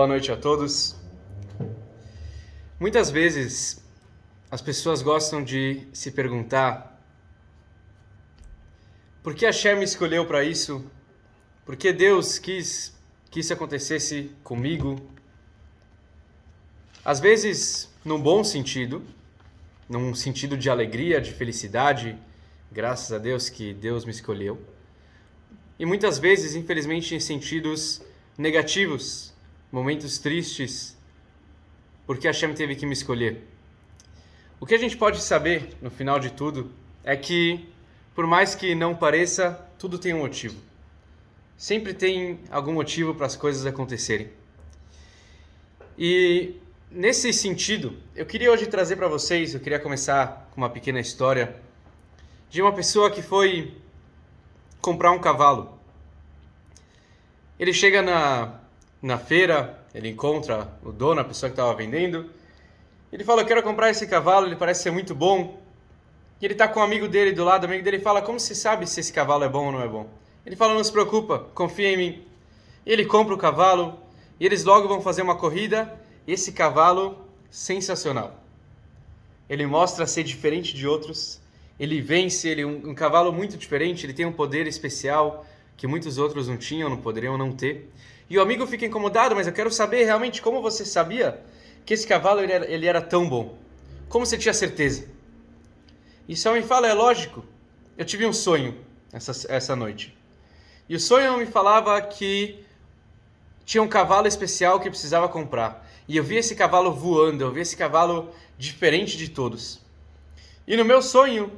Boa noite a todos. Muitas vezes as pessoas gostam de se perguntar por que Hashem me escolheu para isso? Por que Deus quis que isso acontecesse comigo? Às vezes, num bom sentido, num sentido de alegria, de felicidade, graças a Deus que Deus me escolheu. E muitas vezes, infelizmente, em sentidos negativos, momentos tristes, porque Hashem teve que me escolher. O que a gente pode saber, no final de tudo, é que, por mais que não pareça, tudo tem um motivo. Sempre tem algum motivo para as coisas acontecerem. E, nesse sentido, eu queria hoje trazer para vocês, eu queria começar com uma pequena história de uma pessoa que foi comprar um cavalo. Ele chega na feira, ele encontra o dono, a pessoa que estava vendendo. Ele fala, eu quero comprar esse cavalo, ele parece ser muito bom. E ele está com um amigo dele do lado, o amigo dele fala, como você sabe se esse cavalo é bom ou não é bom? Ele fala, não se preocupa, confia em mim. Ele compra o cavalo e eles logo vão fazer uma corrida. Esse cavalo, sensacional. Ele mostra ser diferente de outros. Ele vence, ele é um cavalo muito diferente, ele tem um poder especial que muitos outros não tinham, não poderiam não ter. E o amigo fica incomodado, mas eu quero saber realmente como você sabia que esse cavalo ele era tão bom. Como você tinha certeza? E o homem fala, é lógico, eu tive um sonho essa noite. E o sonho me falava que tinha um cavalo especial que eu precisava comprar. E eu vi esse cavalo voando, eu vi esse cavalo diferente de todos. E no meu sonho,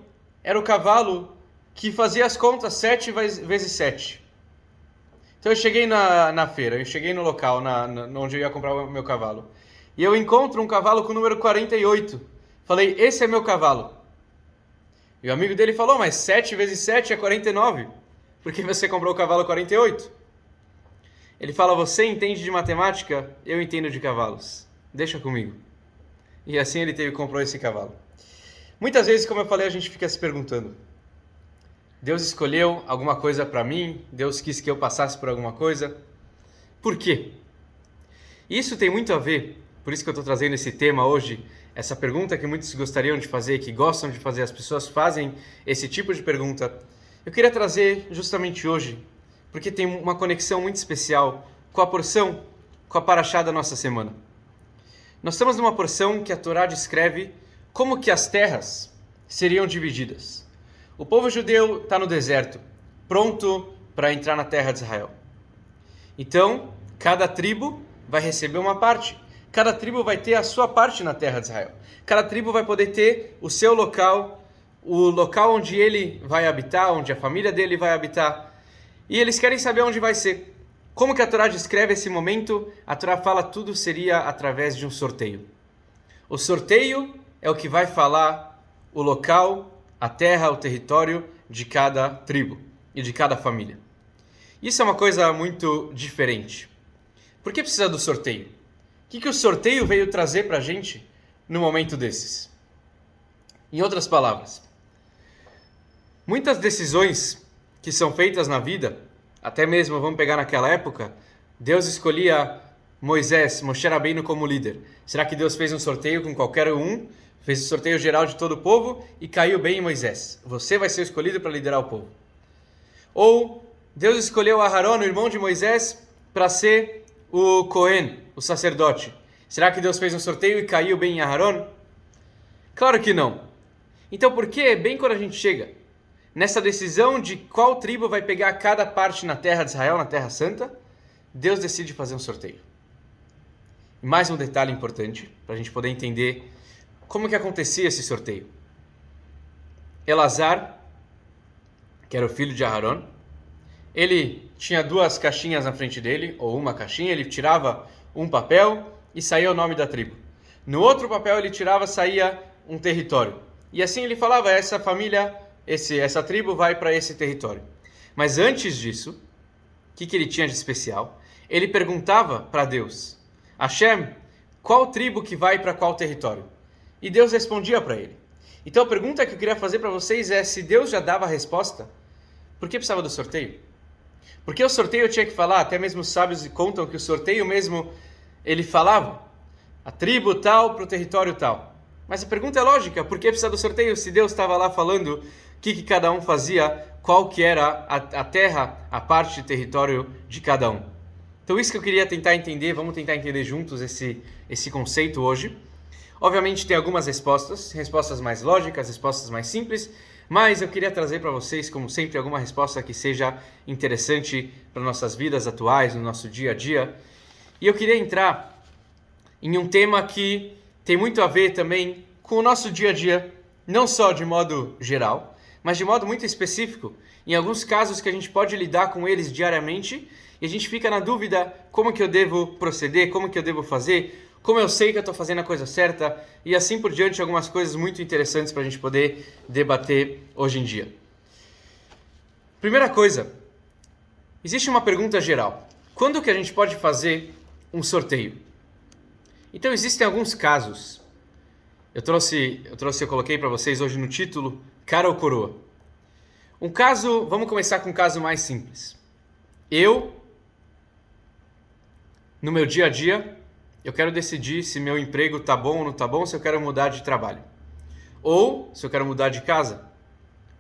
era o cavalo que fazia as contas 7 vezes 7. Então eu cheguei na feira, eu cheguei no local onde eu ia comprar o meu cavalo. E eu encontro um cavalo com o número 48. Falei, esse é meu cavalo. E o amigo dele falou, mas 7 vezes 7 é 49. Por que você comprou o cavalo 48? Ele fala, você entende de matemática, eu entendo de cavalos. Deixa comigo. E assim ele comprou esse cavalo. Muitas vezes, como eu falei, a gente fica se perguntando, Deus escolheu alguma coisa para mim? Deus quis que eu passasse por alguma coisa? Por quê? Isso tem muito a ver, por isso que eu estou trazendo esse tema hoje, essa pergunta que muitos gostariam de fazer, que gostam de fazer, as pessoas fazem esse tipo de pergunta. Eu queria trazer justamente hoje, porque tem uma conexão muito especial com a porção, com a paraxá da nossa semana. Nós estamos numa porção que a Torá descreve como que as terras seriam divididas. O povo judeu está no deserto, pronto para entrar na terra de Israel. Então, cada tribo vai receber uma parte. Cada tribo vai ter a sua parte na terra de Israel. Cada tribo vai poder ter o seu local, o local onde ele vai habitar, onde a família dele vai habitar. E eles querem saber onde vai ser. Como que a Torá descreve esse momento? A Torá fala tudo seria através de um sorteio. O sorteio é o que vai falar o local, a terra, o território de cada tribo e de cada família. Isso é uma coisa muito diferente. Por que precisa do sorteio? O que o sorteio veio trazer para a gente no momento desses? Em outras palavras, muitas decisões que são feitas na vida, até mesmo vamos pegar naquela época, Deus escolhia Moshe Rabbeinu como líder. Será que Deus fez um sorteio com qualquer um? Fez o sorteio geral de todo o povo e caiu bem em Moisés. Você vai ser escolhido para liderar o povo. Ou Deus escolheu Aharon, o irmão de Moisés, para ser o Cohen, o sacerdote. Será que Deus fez um sorteio e caiu bem em Aharon? Claro que não. Então por que, bem quando a gente chega nessa decisão de qual tribo vai pegar cada parte na terra de Israel, na terra santa, Deus decide fazer um sorteio? E mais um detalhe importante, para a gente poder entender como que acontecia esse sorteio. Elazar, que era o filho de Aharon, ele tinha 2 caixinhas na frente dele, ou uma caixinha, ele tirava um papel e saía o nome da tribo. No outro papel ele tirava, saía um território. E assim ele falava, essa família, essa tribo vai para esse território. Mas antes disso, o que ele tinha de especial? Ele perguntava para Deus, Hashem, qual tribo que vai para qual território? E Deus respondia para ele. Então a pergunta que eu queria fazer para vocês é, se Deus já dava a resposta, por que precisava do sorteio? Porque o sorteio tinha que falar, até mesmo os sábios contam que o sorteio mesmo ele falava a tribo tal para o território tal. Mas a pergunta é lógica, por que precisa do sorteio se Deus estava lá falando o que cada um fazia, qual que era a terra, a parte de território de cada um? Então isso que eu queria tentar entender, vamos tentar entender juntos esse conceito hoje. Obviamente tem algumas respostas mais lógicas, respostas mais simples, mas eu queria trazer para vocês, como sempre, alguma resposta que seja interessante para nossas vidas atuais, no nosso dia a dia. E eu queria entrar em um tema que tem muito a ver também com o nosso dia a dia, não só de modo geral, mas de modo muito específico, em alguns casos que a gente pode lidar com eles diariamente, e a gente fica na dúvida como que eu devo proceder, como que eu devo fazer, como eu sei que eu estou fazendo a coisa certa, e assim por diante, algumas coisas muito interessantes para a gente poder debater hoje em dia. Primeira coisa, existe uma pergunta geral. Quando que a gente pode fazer um sorteio? Então existem alguns casos. Eu coloquei para vocês hoje no título, cara ou coroa. Um caso, vamos começar com um caso mais simples. No meu dia a dia, eu quero decidir se meu emprego tá bom ou não tá bom, se eu quero mudar de trabalho. Ou se eu quero mudar de casa.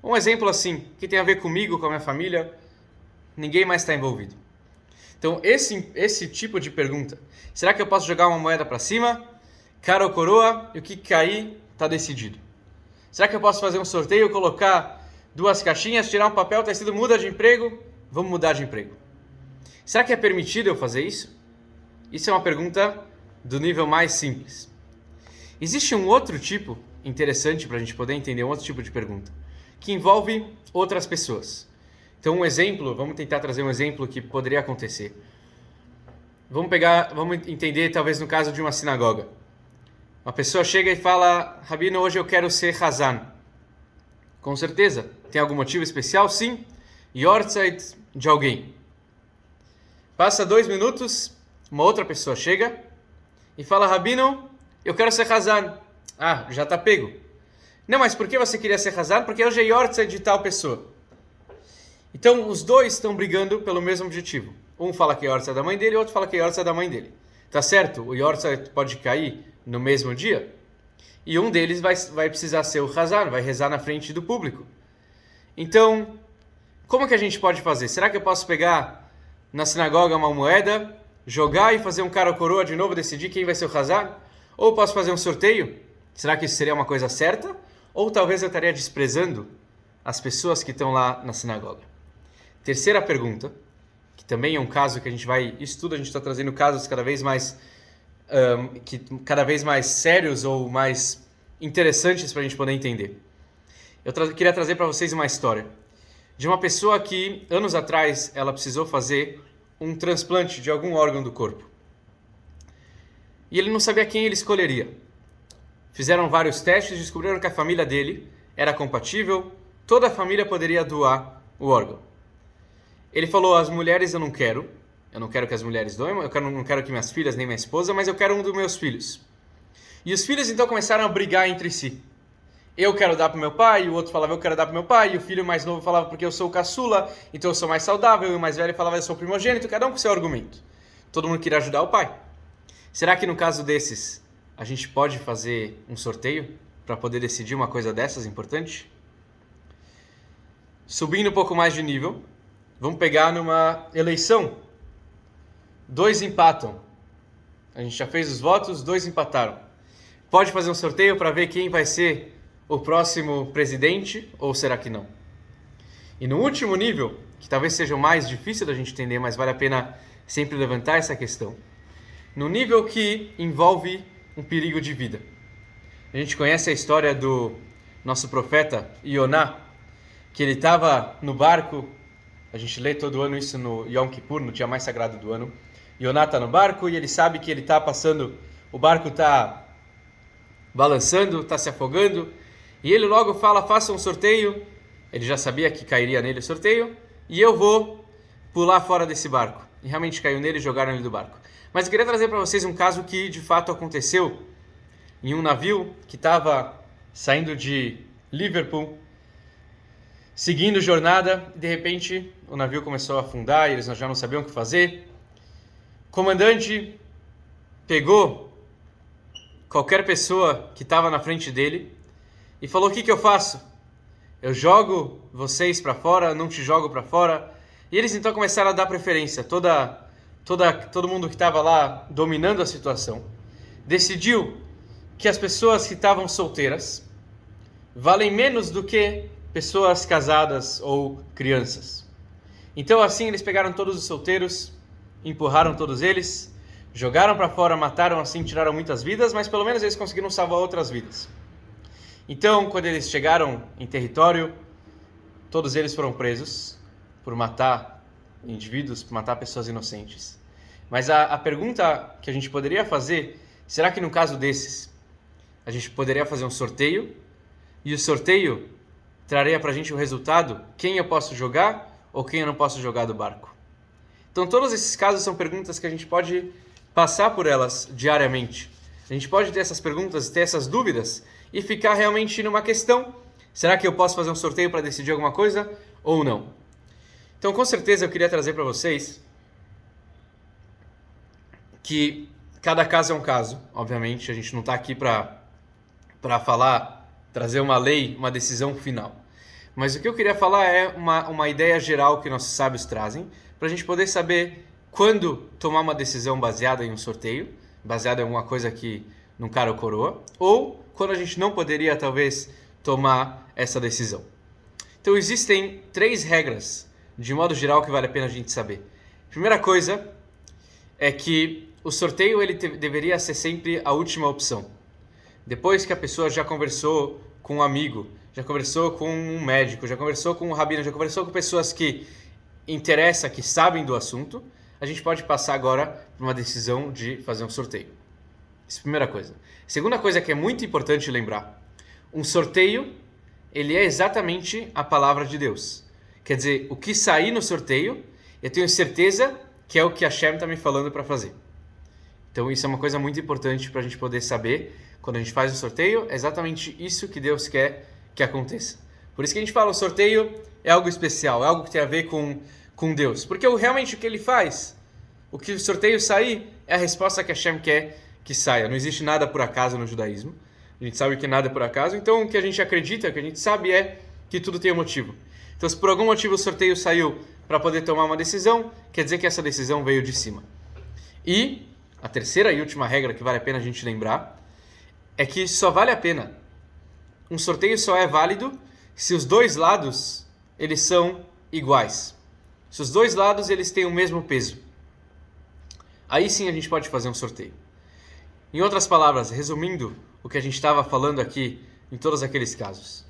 Um exemplo assim, que tem a ver comigo, com a minha família, ninguém mais está envolvido. Então, esse tipo de pergunta, será que eu posso jogar uma moeda para cima, cara ou coroa, e o que cair está decidido? Será que eu posso fazer um sorteio, colocar 2 caixinhas, tirar um papel, está escrito muda de emprego, vamos mudar de emprego? Será que é permitido eu fazer isso? Isso é uma pergunta do nível mais simples. Existe um outro tipo interessante para a gente poder entender, um outro tipo de pergunta, que envolve outras pessoas. Então vamos tentar trazer um exemplo que poderia acontecer. Vamos entender talvez no caso de uma sinagoga. Uma pessoa chega e fala, Rabino, hoje eu quero ser Hazan. Com certeza. Tem algum motivo especial? Sim. Yortzeit de alguém. Passa 2 minutos, uma outra pessoa chega e fala, Rabino, eu quero ser Hazan. Ah, já está pego. Não, mas por que você queria ser Hazan? Porque hoje é Yortzeit de tal pessoa. Então, os dois estão brigando pelo mesmo objetivo. Um fala que é Yortzeit da mãe dele, o outro fala que é Yortzeit da mãe dele. Tá certo? O Yortzeit pode cair no mesmo dia. E um deles vai precisar ser o Hazan, vai rezar na frente do público. Então, como que a gente pode fazer? Será que eu posso pegar na sinagoga uma moeda, jogar e fazer um cara ou coroa de novo, decidir quem vai ser o Hazan? Ou posso fazer um sorteio? Será que isso seria uma coisa certa? Ou talvez eu estaria desprezando as pessoas que estão lá na sinagoga? Terceira pergunta, que também é um caso que a gente está trazendo casos cada vez mais sérios ou mais interessantes para a gente poder entender. Eu queria trazer para vocês uma história de uma pessoa que, anos atrás, ela precisou fazer um transplante de algum órgão do corpo. E ele não sabia quem ele escolheria. Fizeram vários testes, descobriram que a família dele era compatível, toda a família poderia doar o órgão. Ele falou, as mulheres eu não quero que as mulheres doem, não quero que minhas filhas nem minha esposa, mas eu quero um dos meus filhos. E os filhos então começaram a brigar entre si. Eu quero dar para o meu pai, o outro falava eu quero dar para o meu pai, e o filho mais novo falava porque eu sou o caçula, então eu sou mais saudável, e o mais velho falava eu sou o primogênito, cada um com seu argumento. Todo mundo queria ajudar o pai. Será que no caso desses, a gente pode fazer um sorteio para poder decidir uma coisa dessas importante? Subindo um pouco mais de nível, vamos pegar numa eleição. 2 empatam. A gente já fez os votos, 2 empataram. Pode fazer um sorteio para ver quem vai ser o próximo presidente ou será que não? E no último nível, que talvez seja o mais difícil da gente entender, mas vale a pena sempre levantar essa questão. No nível que envolve um perigo de vida. A gente conhece a história do nosso profeta Yoná, que ele estava no barco. A gente lê todo ano isso no Yom Kippur, no dia mais sagrado do ano. Yoná está no barco e ele sabe que ele está passando, o barco está balançando, está se afogando. E ele logo fala, faça um sorteio. Ele já sabia que cairia nele o sorteio. E eu vou pular fora desse barco. E realmente caiu nele e jogaram ele do barco. Mas eu queria trazer para vocês um caso que de fato aconteceu em um navio que estava saindo de Liverpool, seguindo jornada, e de repente o navio começou a afundar e eles já não sabiam o que fazer. O comandante pegou qualquer pessoa que estava na frente dele e falou: o que eu faço? Eu jogo vocês para fora, não te jogo para fora? E eles então começaram a dar preferência. Todo mundo que estava lá dominando a situação decidiu que as pessoas que estavam solteiras valem menos do que pessoas casadas ou crianças. Então assim eles pegaram todos os solteiros, empurraram todos eles, jogaram para fora, mataram assim, tiraram muitas vidas, mas pelo menos eles conseguiram salvar outras vidas. Então, quando eles chegaram em território, todos eles foram presos por matar indivíduos, por matar pessoas inocentes. Mas a pergunta que a gente poderia fazer, será que no caso desses, a gente poderia fazer um sorteio? E o sorteio traria para a gente o resultado, quem eu posso jogar ou quem eu não posso jogar do barco? Então, todos esses casos são perguntas que a gente pode passar por elas diariamente. A gente pode ter essas perguntas, ter essas dúvidas e ficar realmente numa questão. Será que eu posso fazer um sorteio para decidir alguma coisa ou não? Então, com certeza, eu queria trazer para vocês que cada caso é um caso. Obviamente, a gente não está aqui para falar, trazer uma lei, uma decisão final. Mas o que eu queria falar é uma ideia geral que nossos sábios trazem para a gente poder saber quando tomar uma decisão baseada em um sorteio, baseada em alguma coisa que num cara ou coroa, ou quando a gente não poderia, talvez, tomar essa decisão. Então, existem 3 regras, de modo geral, que vale a pena a gente saber. Primeira coisa é que o sorteio ele deveria ser sempre a última opção. Depois que a pessoa já conversou com um amigo, já conversou com um médico, já conversou com um rabino, já conversou com pessoas que interessam, que sabem do assunto, a gente pode passar agora por uma decisão de fazer um sorteio. Essa é a primeira coisa. Segunda coisa que é muito importante lembrar, um sorteio, ele é exatamente a palavra de Deus. Quer dizer, o que sair no sorteio, eu tenho certeza que é o que a Hashem está me falando para fazer. Então isso é uma coisa muito importante para a gente poder saber, quando a gente faz o sorteio, é exatamente isso que Deus quer que aconteça. Por isso que a gente fala, o sorteio é algo especial, é algo que tem a ver com Deus. Porque realmente o que ele faz, o que o sorteio sair, é a resposta que a Hashem quer que saia. Não existe nada por acaso no judaísmo. A gente sabe que nada é por acaso. Então o que a gente acredita, o que a gente sabe é que tudo tem um motivo. Então se por algum motivo o sorteio saiu para poder tomar uma decisão, quer dizer que essa decisão veio de cima. E a terceira e última regra que vale a pena a gente lembrar é que só vale a pena. Um sorteio só é válido se os dois lados eles são iguais. Se os dois lados eles têm o mesmo peso. Aí sim a gente pode fazer um sorteio. Em outras palavras, resumindo o que a gente estava falando aqui em todos aqueles casos.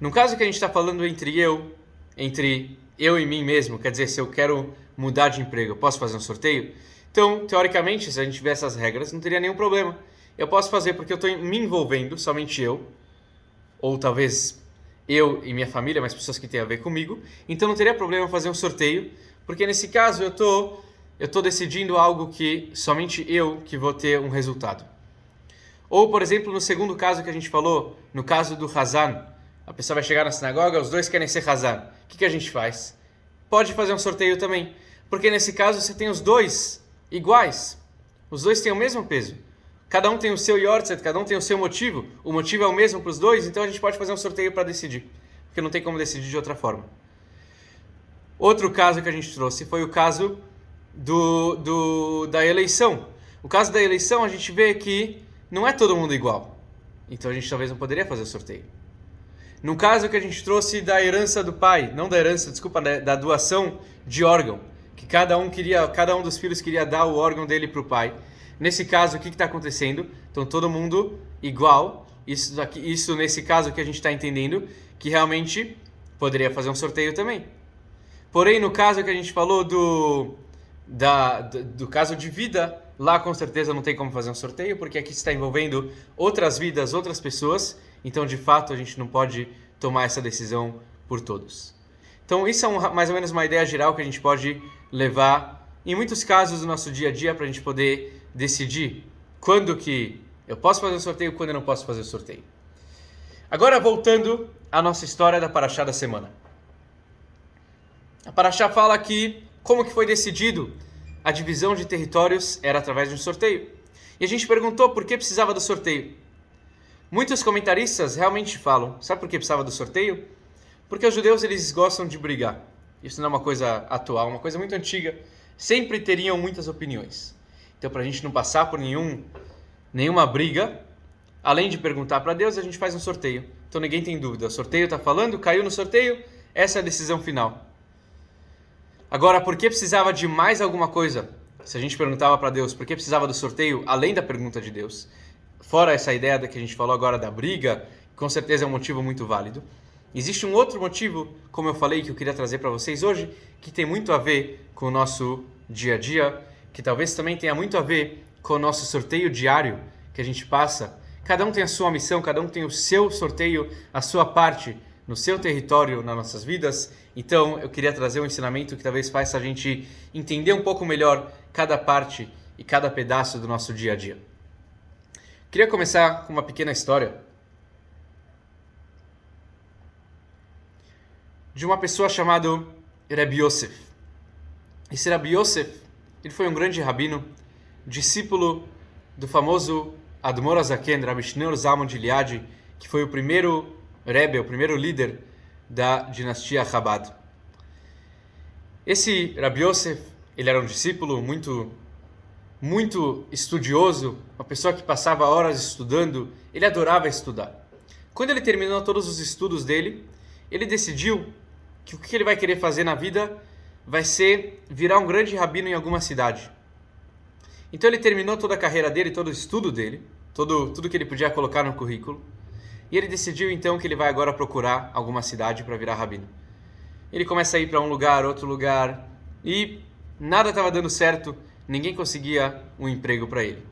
No caso que a gente está falando entre eu e mim mesmo, quer dizer, se eu quero mudar de emprego, eu posso fazer um sorteio? Então, teoricamente, se a gente tiver essas regras, não teria nenhum problema. Eu posso fazer porque eu estou me envolvendo, somente eu, ou talvez eu e minha família, mas pessoas que têm a ver comigo. Então não teria problema fazer um sorteio, porque nesse caso eu estou decidindo algo que somente eu que vou ter um resultado. Ou, por exemplo, no segundo caso que a gente falou, no caso do Hazan, a pessoa vai chegar na sinagoga, os dois querem ser Hazan. O que a gente faz? Pode fazer um sorteio também, porque nesse caso você tem os dois iguais. Os dois têm o mesmo peso. Cada um tem o seu yortzeit, cada um tem o seu motivo. O motivo é o mesmo para os dois, então a gente pode fazer um sorteio para decidir. Porque não tem como decidir de outra forma. Outro caso que a gente trouxe foi o caso da eleição. O caso da eleição a gente vê que não é todo mundo igual. Então a gente talvez não poderia fazer o sorteio. No caso que a gente trouxe da herança do pai, não da herança, desculpa, da doação de órgão. Que cada um dos filhos queria dar o órgão dele para o pai. Nesse caso, o que está acontecendo? Então, todo mundo igual. Isso nesse caso que a gente está entendendo, que realmente poderia fazer um sorteio também. Porém, no caso que a gente falou do caso de vida, lá com certeza não tem como fazer um sorteio, porque aqui está envolvendo outras vidas, outras pessoas. Então, de fato, a gente não pode tomar essa decisão por todos. Então, isso é mais ou menos uma ideia geral que a gente pode levar em muitos casos do nosso dia a dia para a gente poder decidir quando que eu posso fazer o sorteio e quando eu não posso fazer o sorteio. Agora, voltando à nossa história da Parashá da semana. A Parashá fala que como que foi decidido a divisão de territórios era através de um sorteio. E a gente perguntou por que precisava do sorteio. Muitos comentaristas realmente falam, sabe por que precisava do sorteio? Porque os judeus eles gostam de brigar. Isso não é uma coisa atual, uma coisa muito antiga. Sempre teriam muitas opiniões. Então, para a gente não passar por nenhuma briga, além de perguntar para Deus, a gente faz um sorteio. Então ninguém tem dúvida. O sorteio está falando, caiu no sorteio, essa é a decisão final. Agora, por que precisava de mais alguma coisa? Se a gente perguntava para Deus por que precisava do sorteio, além da pergunta de Deus, fora essa ideia que a gente falou agora da briga, com certeza é um motivo muito válido. Existe um outro motivo, como eu falei, que eu queria trazer para vocês hoje, que tem muito a ver com o nosso dia a dia, que talvez também tenha muito a ver com o nosso sorteio diário que a gente passa. Cada um tem a sua missão, cada um tem o seu sorteio, a sua parte no seu território, nas nossas vidas. Então, eu queria trazer um ensinamento que talvez faça a gente entender um pouco melhor cada parte e cada pedaço do nosso dia a dia. Queria começar com uma pequena história de uma pessoa chamada Rabbi Yosef. Esse Rabbi Yosef, ele foi um grande rabino, discípulo do famoso Admor HaZaken, Rabbi Shneur Zalman de Liadi, que foi o primeiro Rebbe, o primeiro líder da dinastia Chabad. Esse Rabbi Yosef, ele era um discípulo muito estudioso, uma pessoa que passava horas estudando, ele adorava estudar. Quando ele terminou todos os estudos dele, ele decidiu que o que ele vai querer fazer na vida vai ser virar um grande rabino em alguma cidade. Então ele terminou toda a carreira dele, todo o estudo dele, tudo que ele podia colocar no currículo, e ele decidiu então que ele vai agora procurar alguma cidade para virar rabino. Ele começa a ir para um lugar, outro lugar, e nada estava dando certo, ninguém conseguia um emprego para ele.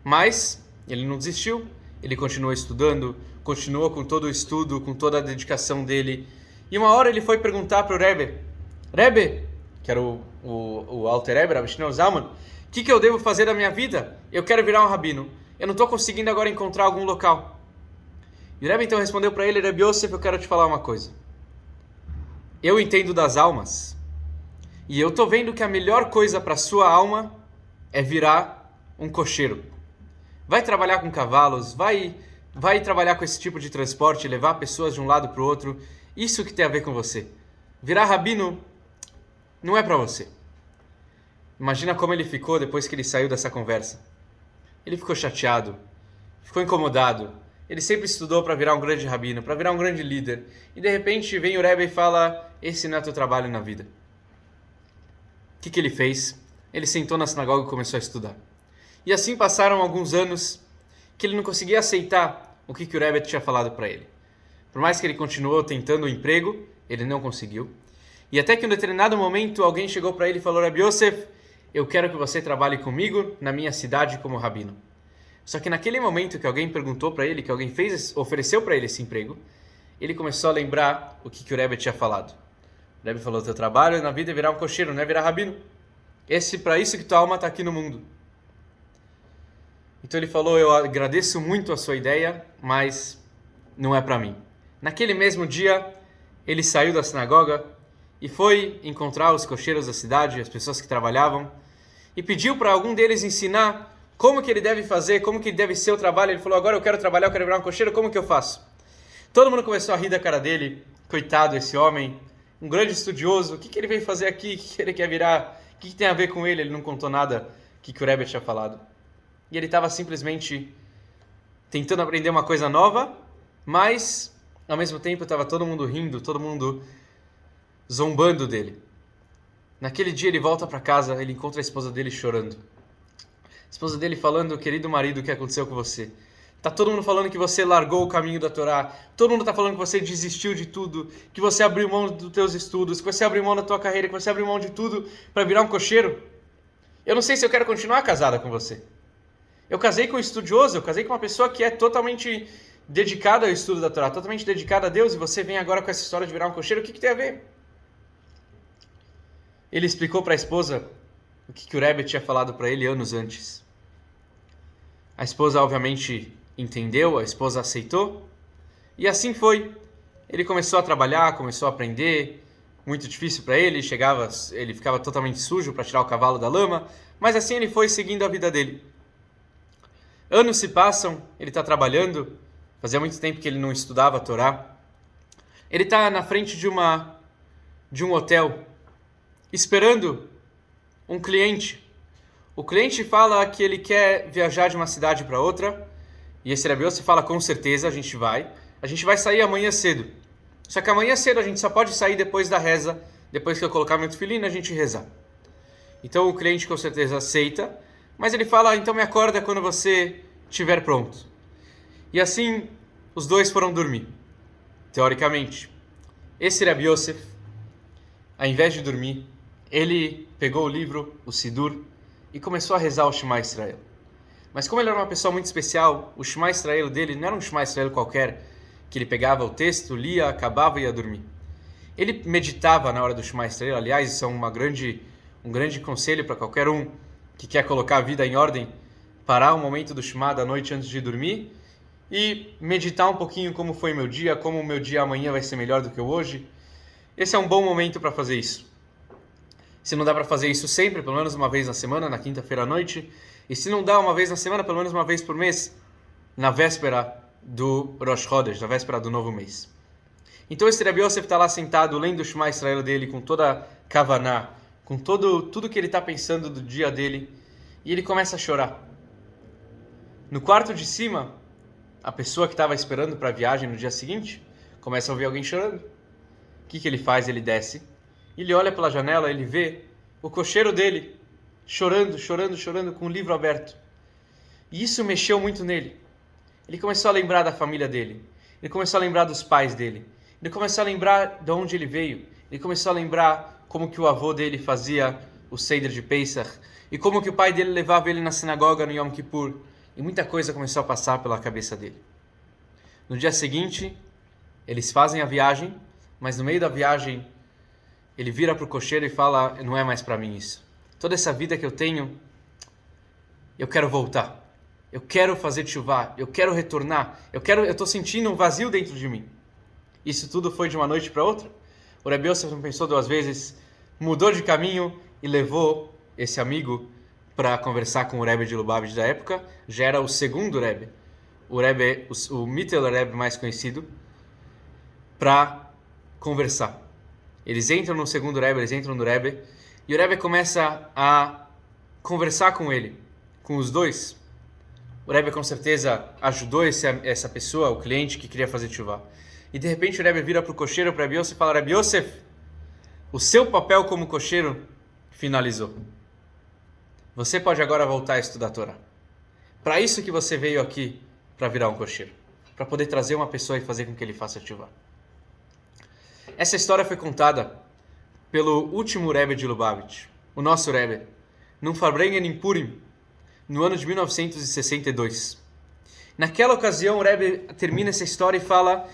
Mas ele não desistiu, ele continuou estudando, continuou com todo o estudo, com toda a dedicação dele. E uma hora ele foi perguntar para o Rebbe, que era o Alter Rebbe, Rabbi Shneur Zalman, o que eu devo fazer da minha vida? Eu quero virar um rabino. Eu não estou conseguindo agora encontrar algum local. E o Rebbe então respondeu para ele, Rabbi Yosef, eu quero te falar uma coisa. Eu entendo das almas. E eu estou vendo que a melhor coisa para a sua alma é virar um cocheiro. Vai trabalhar com cavalos, vai trabalhar com esse tipo de transporte, levar pessoas de um lado para o outro. Isso que tem a ver com você. Virar rabino não é para você. Imagina como ele ficou depois que ele saiu dessa conversa. Ele ficou chateado, ficou incomodado. Ele sempre estudou para virar um grande rabino, para virar um grande líder. E de repente vem o Rebbe e fala, esse não é teu trabalho na vida. O que ele fez? Ele sentou na sinagoga e começou a estudar. E assim passaram alguns anos que ele não conseguia aceitar o que o Rebbe tinha falado para ele. Por mais que ele continuou tentando o emprego, ele não conseguiu. E até que em um determinado momento alguém chegou para ele e falou, Rabbi Yosef, eu quero que você trabalhe comigo na minha cidade como rabino. Só que naquele momento que alguém perguntou para ele, que alguém ofereceu para ele esse emprego, ele começou a lembrar o que o Rebbe tinha falado. O Rebbe falou, teu trabalho na vida é virar um cocheiro, não é virar rabino. Para isso que tua alma está aqui no mundo. Então ele falou, eu agradeço muito a sua ideia, mas não é para mim. Naquele mesmo dia, ele saiu da sinagoga e foi encontrar os cocheiros da cidade, as pessoas que trabalhavam, e pediu para algum deles ensinar como que ele deve fazer, como que deve ser o trabalho. Ele falou, agora eu quero trabalhar, eu quero virar um cocheiro, como que eu faço? Todo mundo começou a rir da cara dele, coitado esse homem, um grande estudioso, o que ele veio fazer aqui, o que ele quer virar, o que tem a ver com ele? Ele não contou nada que o Rebbe tinha falado. E ele estava simplesmente tentando aprender uma coisa nova, mas ao mesmo tempo estava todo mundo rindo, todo mundo zombando dele. Naquele dia ele volta para casa, ele encontra a esposa dele chorando. A esposa dele falando, querido marido, o que aconteceu com você? Tá todo mundo falando que você largou o caminho da Torá, todo mundo tá falando que você desistiu de tudo, que você abriu mão dos teus estudos, que você abriu mão da tua carreira, que você abriu mão de tudo para virar um cocheiro. Eu não sei se eu quero continuar casada com você. Eu casei com um estudioso, eu casei com uma pessoa que é totalmente dedicada ao estudo da Torá, totalmente dedicada a Deus, e você vem agora com essa história de virar um cocheiro, o que tem a ver? Ele explicou para a esposa o que o Rebbe tinha falado para ele anos antes. A esposa obviamente entendeu, a esposa aceitou, e assim foi. Ele começou a trabalhar, começou a aprender, muito difícil para ele, ele ficava totalmente sujo para tirar o cavalo da lama, mas assim ele foi seguindo a vida dele. Anos se passam, ele está trabalhando, fazia muito tempo que ele não estudava a Torá. Ele está na frente de um hotel, esperando um cliente. O cliente fala que ele quer viajar de uma cidade para outra, e esse Rabi Yosef fala, com certeza, a gente vai sair amanhã cedo. Só que amanhã cedo a gente só pode sair depois da reza, depois que eu colocar meu tefilin, a gente rezar. Então o cliente com certeza aceita, mas ele fala, então me acorda quando você estiver pronto. E assim, os dois foram dormir, teoricamente. Esse Rabi Yosef, ao invés de dormir, ele pegou o livro, o Sidur, e começou a rezar o Shema Israel. Mas como ele era uma pessoa muito especial, o Shema Israel dele não era um Shema Israel qualquer, que ele pegava o texto, lia, acabava e ia dormir. Ele meditava na hora do Shema Israel, aliás, isso é um grande conselho para qualquer um que quer colocar a vida em ordem, parar um momento do Shema da noite antes de dormir e meditar um pouquinho como foi meu dia, como o meu dia amanhã vai ser melhor do que o hoje. Esse é um bom momento para fazer isso. Se não dá para fazer isso sempre, pelo menos uma vez na semana, na quinta-feira à noite, e se não dá uma vez na semana, pelo menos uma vez por mês, na véspera do Rosh Chodesh, na véspera do novo mês. Então esse Rabi Yosef está lá sentado, lendo o Shema Israel dele, com toda a Kavaná, com tudo que ele está pensando do dia dele, e ele começa a chorar. No quarto de cima, a pessoa que estava esperando para a viagem no dia seguinte, começa a ouvir alguém chorando. O que ele faz? Ele desce, ele olha pela janela, ele vê o cocheiro dele, chorando, com o livro aberto. E isso mexeu muito nele. Ele começou a lembrar da família dele, ele começou a lembrar dos pais dele, ele começou a lembrar de onde ele veio, ele começou a lembrar como que o avô dele fazia o Seder de Pesach, e como que o pai dele levava ele na sinagoga no Yom Kippur, e muita coisa começou a passar pela cabeça dele. No dia seguinte, eles fazem a viagem, mas no meio da viagem, ele vira para o cocheiro e fala, não é mais para mim isso. Toda essa vida que eu tenho, eu quero voltar. Eu quero fazer teshuvá, eu quero retornar, eu estou sentindo um vazio dentro de mim. Isso tudo foi de uma noite para outra? O Rabi Yosef não pensou duas vezes, mudou de caminho e levou esse amigo para conversar com o Rebbe de Lubavitch da época. Já era o segundo Rebbe, o Mittel Rebbe mais conhecido, para conversar. Eles entram no segundo Rebbe, eles entram no Rebbe, e o Rebbe começa a conversar com ele, com os dois. O Rebbe com certeza ajudou essa pessoa, o cliente que queria fazer teshuvá. E de repente o Rebbe vira para o cocheiro, para Rabi Yosef, e fala, Rabi Yosef, o seu papel como cocheiro finalizou. Você pode agora voltar a estudar a Torá. Para isso que você veio aqui, para virar um cocheiro. Para poder trazer uma pessoa e fazer com que ele faça teshuvá. Essa história foi contada pelo último Rebbe de Lubavitch, o nosso Rebbe, num Farbrengen em Purim, no ano de 1962. Naquela ocasião, o Rebbe termina essa história e fala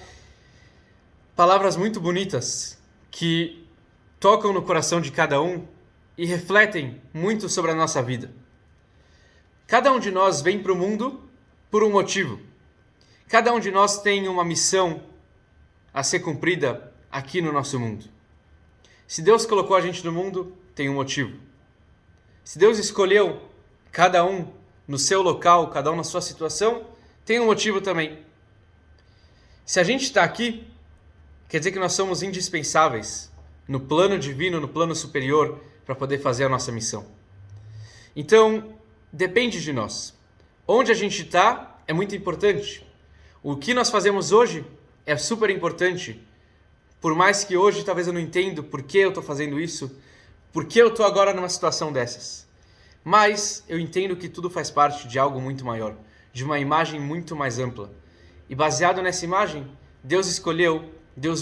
palavras muito bonitas que tocam no coração de cada um e refletem muito sobre a nossa vida. Cada um de nós vem para o mundo por um motivo. Cada um de nós tem uma missão a ser cumprida aqui no nosso mundo. Se Deus colocou a gente no mundo, tem um motivo. Se Deus escolheu cada um no seu local, cada um na sua situação, tem um motivo também. Se a gente está aqui, quer dizer que nós somos indispensáveis no plano divino, no plano superior, para poder fazer a nossa missão. Então, depende de nós. Onde a gente está é muito importante. O que nós fazemos hoje é super importante. Por mais que hoje talvez eu não entenda por que eu estou fazendo isso, por que eu estou agora numa situação dessas. Mas eu entendo que tudo faz parte de algo muito maior, de uma imagem muito mais ampla. E baseado nessa imagem, Deus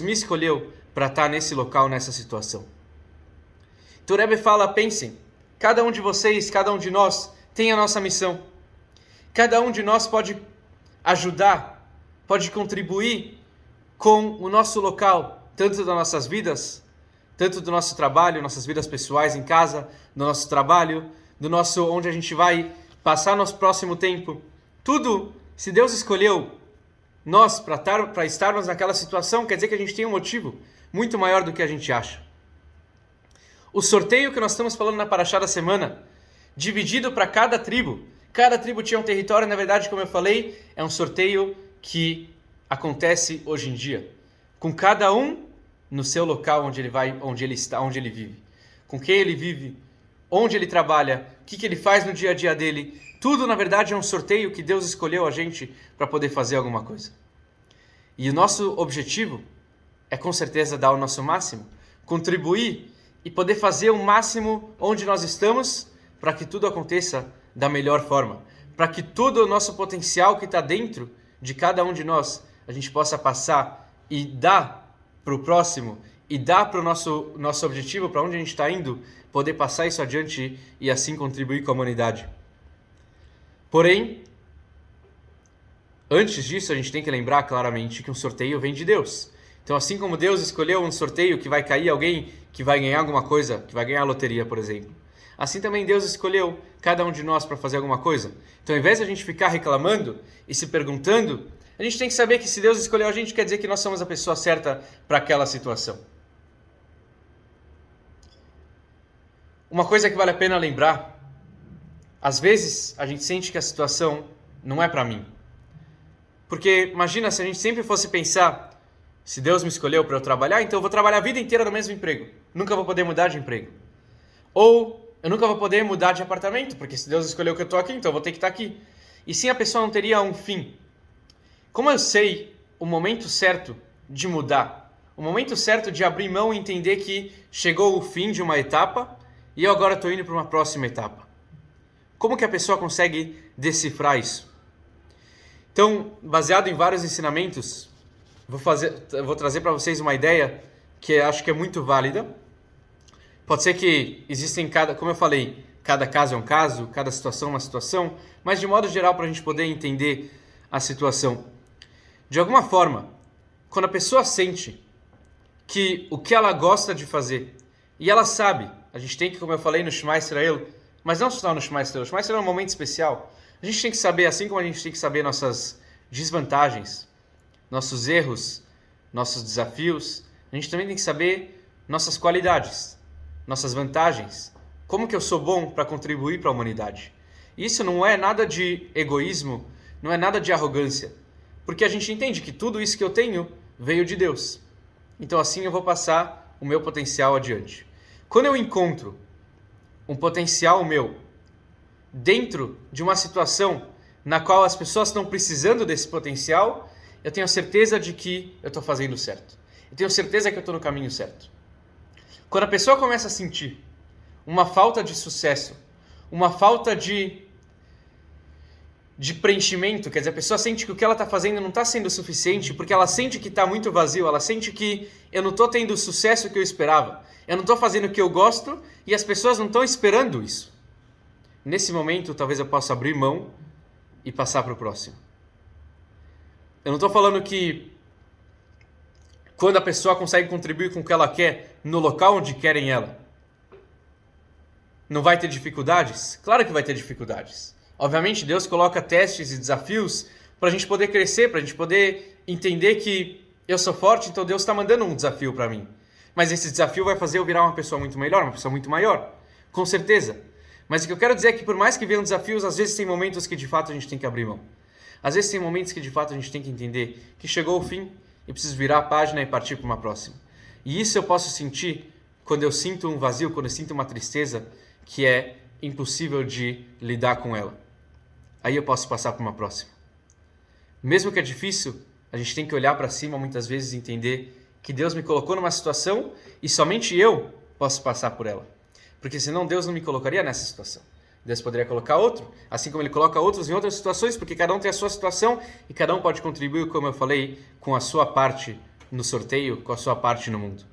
me escolheu para estar nesse local, nessa situação. Então o Rebbe fala, pensem, cada um de vocês, cada um de nós tem a nossa missão. Cada um de nós pode ajudar, pode contribuir com o nosso local, tanto das nossas vidas, tanto do nosso trabalho, nossas vidas pessoais em casa, do nosso trabalho, do nosso onde a gente vai passar nosso próximo tempo. Tudo, se Deus escolheu nós para estarmos naquela situação, quer dizer que a gente tem um motivo muito maior do que a gente acha. O sorteio que nós estamos falando na Parashá da semana, dividido para cada tribo, Cada tribo tinha um território, na verdade, como eu falei, é um sorteio que acontece hoje em dia, com cada um no seu local onde ele vai, onde ele está, onde ele vive, com quem ele vive, onde ele trabalha, o que ele faz no dia a dia dele. Tudo, na verdade, é um sorteio que Deus escolheu a gente para poder fazer alguma coisa. E o nosso objetivo é, com certeza, dar o nosso máximo, contribuir e poder fazer o máximo onde nós estamos para que tudo aconteça da melhor forma, para que todo o nosso potencial que está dentro de cada um de nós, a gente possa passar e dar para o próximo e dar para o nosso objetivo, para onde a gente está indo, poder passar isso adiante e assim contribuir com a humanidade. Porém, antes disso, a gente tem que lembrar claramente que um sorteio vem de Deus. Então, assim como Deus escolheu um sorteio que vai cair alguém que vai ganhar alguma coisa, que vai ganhar a loteria, por exemplo, assim também Deus escolheu cada um de nós para fazer alguma coisa. Então, ao invés de a gente ficar reclamando e se perguntando, a gente tem que saber que se Deus escolheu a gente, quer dizer que nós somos a pessoa certa para aquela situação. Uma coisa que vale a pena lembrar, às vezes a gente sente que a situação não é para mim. Porque imagina se a gente sempre fosse pensar, se Deus me escolheu para eu trabalhar, então eu vou trabalhar a vida inteira no mesmo emprego. Nunca vou poder mudar de emprego. Ou eu nunca vou poder mudar de apartamento, porque se Deus escolheu que eu estou aqui, então eu vou ter que estar aqui. E sim, a pessoa não teria um fim. Como eu sei o momento certo de mudar, o momento certo de abrir mão e entender que chegou o fim de uma etapa e eu agora estou indo para uma próxima etapa? Como que a pessoa consegue decifrar isso? Então, baseado em vários ensinamentos, vou trazer para vocês uma ideia que acho que é muito válida. Pode ser que existem como eu falei, cada caso é um caso, cada situação é uma situação, mas de modo geral para a gente poder entender a situação. De alguma forma, quando a pessoa sente que o que ela gosta de fazer, e ela sabe, a gente tem que, como eu falei no Shema Israel, mas não só no Shema Israel, o Shema Israel é um momento especial. A gente tem que saber, assim como a gente tem que saber nossas desvantagens, nossos erros, nossos desafios, a gente também tem que saber nossas qualidades, nossas vantagens, como que eu sou bom para contribuir para a humanidade. Isso não é nada de egoísmo, não é nada de arrogância, porque a gente entende que tudo isso que eu tenho veio de Deus. Então assim eu vou passar o meu potencial adiante. Quando eu encontro um potencial meu dentro de uma situação na qual as pessoas estão precisando desse potencial, eu tenho certeza de que eu estou fazendo certo. Eu tenho certeza que eu estou no caminho certo. Quando a pessoa começa a sentir uma falta de sucesso, uma falta de preenchimento, quer dizer, a pessoa sente que o que ela está fazendo não está sendo suficiente, porque ela sente que está muito vazio, ela sente que eu não estou tendo o sucesso que eu esperava, eu não estou fazendo o que eu gosto e as pessoas não estão esperando isso. Nesse momento, talvez eu possa abrir mão e passar para o próximo. Eu não estou falando que quando a pessoa consegue contribuir com o que ela quer no local onde querem ela, não vai ter dificuldades? Claro que vai ter dificuldades. Obviamente, Deus coloca testes e desafios para a gente poder crescer, para a gente poder entender que eu sou forte, então Deus está mandando um desafio para mim. Mas esse desafio vai fazer eu virar uma pessoa muito melhor, uma pessoa muito maior, com certeza. Mas o que eu quero dizer é que por mais que venham desafios, às vezes tem momentos que de fato a gente tem que abrir mão. Às vezes tem momentos que de fato a gente tem que entender que chegou o fim e preciso virar a página e partir para uma próxima. E isso eu posso sentir quando eu sinto um vazio, quando eu sinto uma tristeza que é impossível de lidar com ela. Aí eu posso passar para uma próxima. Mesmo que é difícil, a gente tem que olhar para cima muitas vezes e entender que Deus me colocou numa situação e somente eu posso passar por ela. Porque senão Deus não me colocaria nessa situação. Deus poderia colocar outro, assim como Ele coloca outros em outras situações, porque cada um tem a sua situação e cada um pode contribuir, como eu falei, com a sua parte no sorteio, com a sua parte no mundo.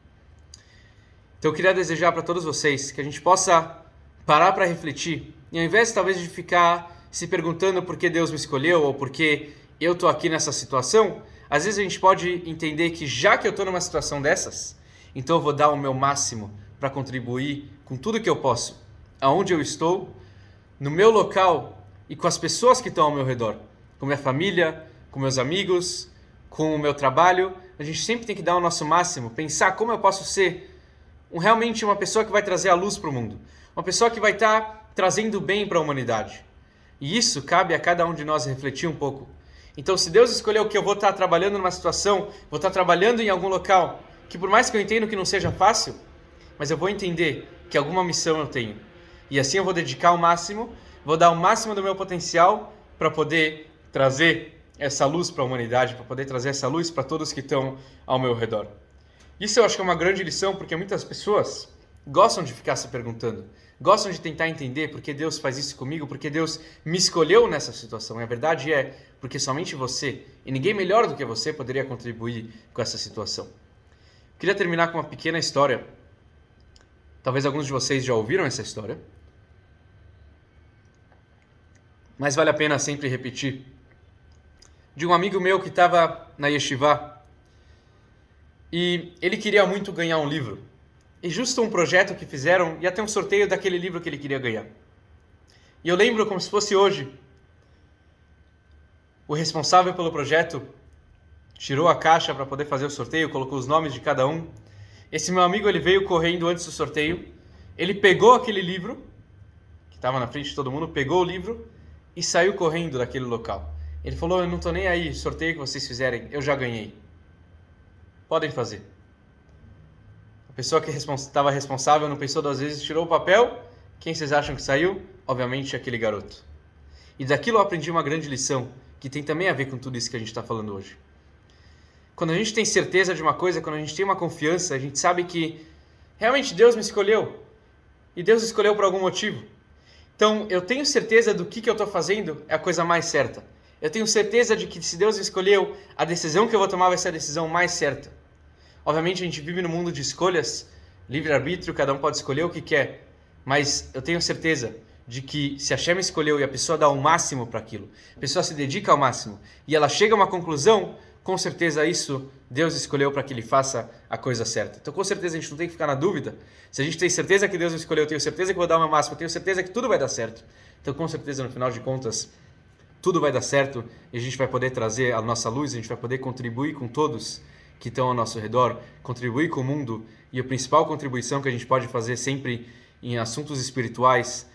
Então eu queria desejar para todos vocês que a gente possa parar para refletir e ao invés talvez de ficar se perguntando por que Deus me escolheu ou por que eu estou aqui nessa situação, às vezes a gente pode entender que já que eu estou numa situação dessas, então eu vou dar o meu máximo para contribuir com tudo que eu posso, aonde eu estou, no meu local e com as pessoas que estão ao meu redor, com minha família, com meus amigos, com o meu trabalho. A gente sempre tem que dar o nosso máximo, pensar como eu posso ser realmente uma pessoa que vai trazer a luz para o mundo, uma pessoa que vai estar trazendo bem para a humanidade. E isso cabe a cada um de nós refletir um pouco. Então, se Deus escolheu que eu vou estar trabalhando numa situação, vou estar trabalhando em algum local, que por mais que eu entenda que não seja fácil, mas eu vou entender que alguma missão eu tenho. E assim eu vou dedicar o máximo, vou dar o máximo do meu potencial para poder trazer essa luz para a humanidade, para poder trazer essa luz para todos que estão ao meu redor. Isso eu acho que é uma grande lição, porque muitas pessoas gostam de ficar se perguntando, gostam de tentar entender por que Deus faz isso comigo, porque Deus me escolheu nessa situação. E a verdade é porque somente você, e ninguém melhor do que você, poderia contribuir com essa situação. Queria terminar com uma pequena história. Talvez alguns de vocês já ouviram essa história, mas vale a pena sempre repetir. De um amigo meu que estava na yeshiva e ele queria muito ganhar um livro. E justo um projeto que fizeram, ia ter um sorteio daquele livro que ele queria ganhar. E eu lembro como se fosse hoje. O responsável pelo projeto tirou a caixa para poder fazer o sorteio, colocou os nomes de cada um. Esse meu amigo, ele veio correndo antes do sorteio. Ele pegou aquele livro, que estava na frente de todo mundo, pegou o livro e saiu correndo daquele local. Ele falou, eu não estou nem aí, sorteio que vocês fizerem, eu já ganhei. Podem fazer. A pessoa que estava responsável não pensou duas vezes, tirou o papel. Quem vocês acham que saiu? Obviamente aquele garoto. E daquilo eu aprendi uma grande lição, que tem também a ver com tudo isso que a gente está falando hoje. Quando a gente tem certeza de uma coisa, quando a gente tem uma confiança, a gente sabe que realmente Deus me escolheu. E Deus escolheu por algum motivo. Então eu tenho certeza do que eu estou fazendo é a coisa mais certa. Eu tenho certeza de que se Deus me escolheu, a decisão que eu vou tomar vai ser a decisão mais certa. Obviamente a gente vive num mundo de escolhas, livre-arbítrio, cada um pode escolher o que quer, mas eu tenho certeza de que se a Hashem escolheu e a pessoa dá o máximo para aquilo, a pessoa se dedica ao máximo e ela chega a uma conclusão, com certeza isso Deus escolheu para que ele faça a coisa certa. Então com certeza a gente não tem que ficar na dúvida. Se a gente tem certeza que Deus me escolheu, eu tenho certeza que vou dar o meu máximo, eu tenho certeza que tudo vai dar certo. Então com certeza no final de contas tudo vai dar certo e a gente vai poder trazer a nossa luz, a gente vai poder contribuir com todos que estão ao nosso redor, contribuir com o mundo, e a principal contribuição que a gente pode fazer sempre em assuntos espirituais,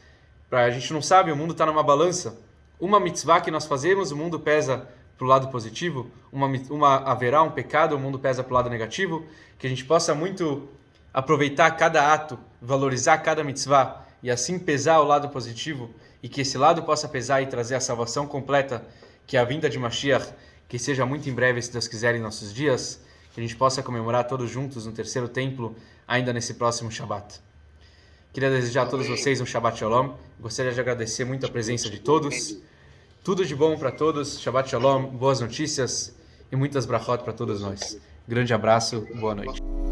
a gente não sabe, o mundo está numa balança, uma mitzvah que nós fazemos, o mundo pesa para o lado positivo, haverá um pecado, o mundo pesa para o lado negativo, que a gente possa muito aproveitar cada ato, valorizar cada mitzvah, e assim pesar o lado positivo, e que esse lado possa pesar e trazer a salvação completa, que é a vinda de Mashiach, que seja muito em breve, se Deus quiser, em nossos dias, que a gente possa comemorar todos juntos no terceiro templo, ainda nesse próximo Shabbat. Queria desejar a todos vocês um Shabbat Shalom. Gostaria de agradecer muito a presença de todos. Tudo de bom para todos. Shabbat Shalom, boas notícias e muitas brachot para todos nós. Grande abraço, boa noite.